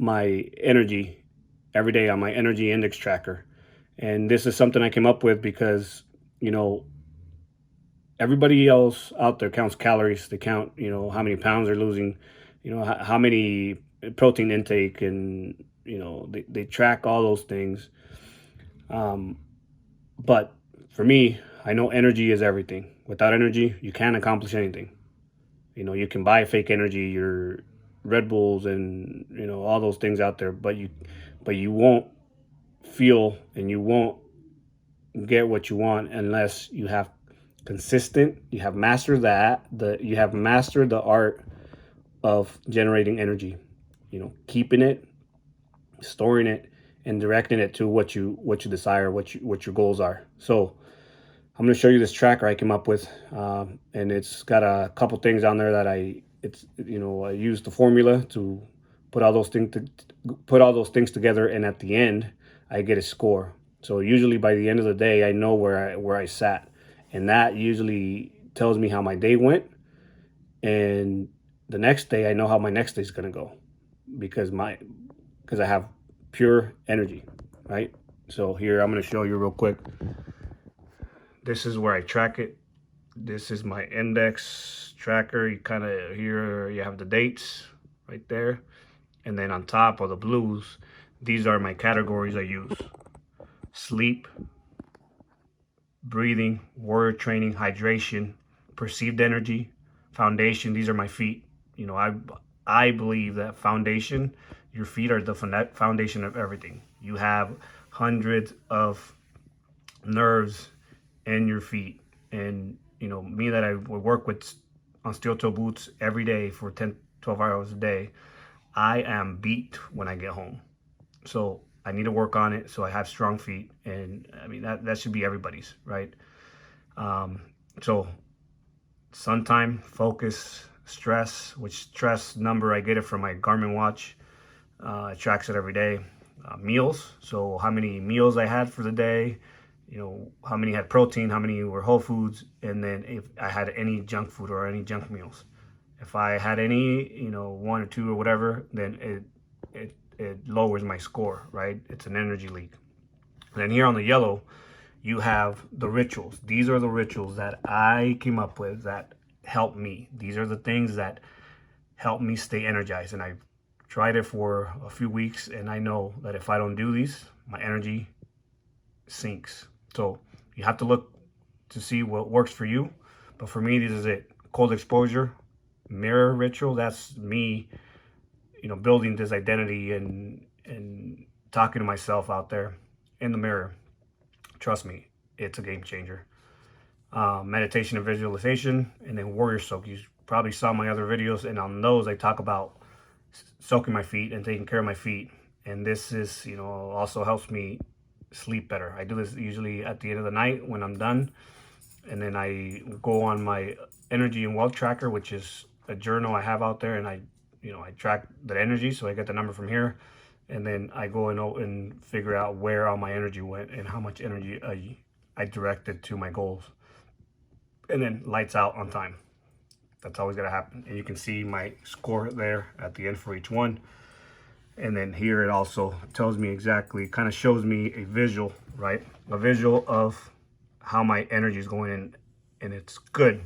my energy every day on my energy index tracker. And this is something I came up with because, you know, everybody else out there counts calories. They count, how many pounds they're losing, how many protein intake, and, they track all those things. Um, but for me, I know energy is everything. Without energy, you can't accomplish anything. You can buy fake energy, your Red Bulls and, all those things out there, but you won't feel and you won't get what you want unless you have you have mastered you have mastered the art of generating energy, keeping it, storing it, and directing it to what you desire, what your goals are. So I'm going to show you this tracker I came up with, and it's got a couple things on there that I use the formula to put all those things together, and at the end I get a score. So usually by the end of the day, I know where I sat, and that usually tells me how my day went, and the next day I know how my next day is going to go, because I have pure energy, right? So here I'm going to show you real quick. This is where I track it. This is my index tracker. You kind of, here you have the dates right there, and then on top of the blues, these are my categories I use: sleep, breathing, warrior training, hydration, perceived energy, foundation. These are my feet. I believe that your feet are the foundation of everything. You have hundreds of nerves in your feet, and me, that I would work with on steel toe boots every day for 10-12 hours a day, I am beat when I get home. So I need to work on it so I have strong feet, and I mean that should be everybody's, right? So sun time, focus, stress, which stress number I get it from my Garmin watch. It tracks it every day. Meals, so how many meals I had for the day, how many had protein, how many were whole foods, and then if I had any junk food or any junk meals. If I had any, one or two or whatever, then it lowers my score, right? It's an energy leak. And then here on the yellow, you have the rituals. These are the rituals that I came up with that help me. These are the things that help me stay energized. And I've tried it for a few weeks, and I know that if I don't do these, my energy sinks. So you have to look to see what works for you. But for me, this is it. Cold exposure, mirror ritual. That's me, building this identity and talking to myself out there in the mirror. Trust me, it's a game changer. Meditation and visualization, and then warrior soak. You probably saw my other videos, and on those I talk about soaking my feet and taking care of my feet. And this is, also helps me sleep better. I do this usually at the end of the night when I'm done, and then I go on my energy and wealth tracker, which is a journal I have out there, and I track the energy, so I get the number from here, and then I go and figure out where all my energy went and how much energy I directed to my goals, and then lights out on time. That's always got to happen. And you can see my score there at the end for each one. And then here it also tells me exactly, kind of shows me a visual, right? A visual of how my energy is going in, and it's good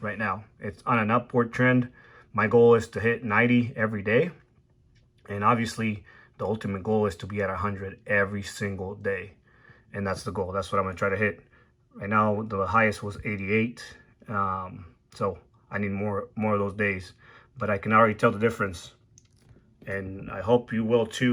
right now. It's on an upward trend. My goal is to hit 90 every day. And obviously the ultimate goal is to be at 100 every single day. And that's the goal. That's what I'm going to try to hit. Right now, the highest was 88. So I need more of those days, but I can already tell the difference, and I hope you will too.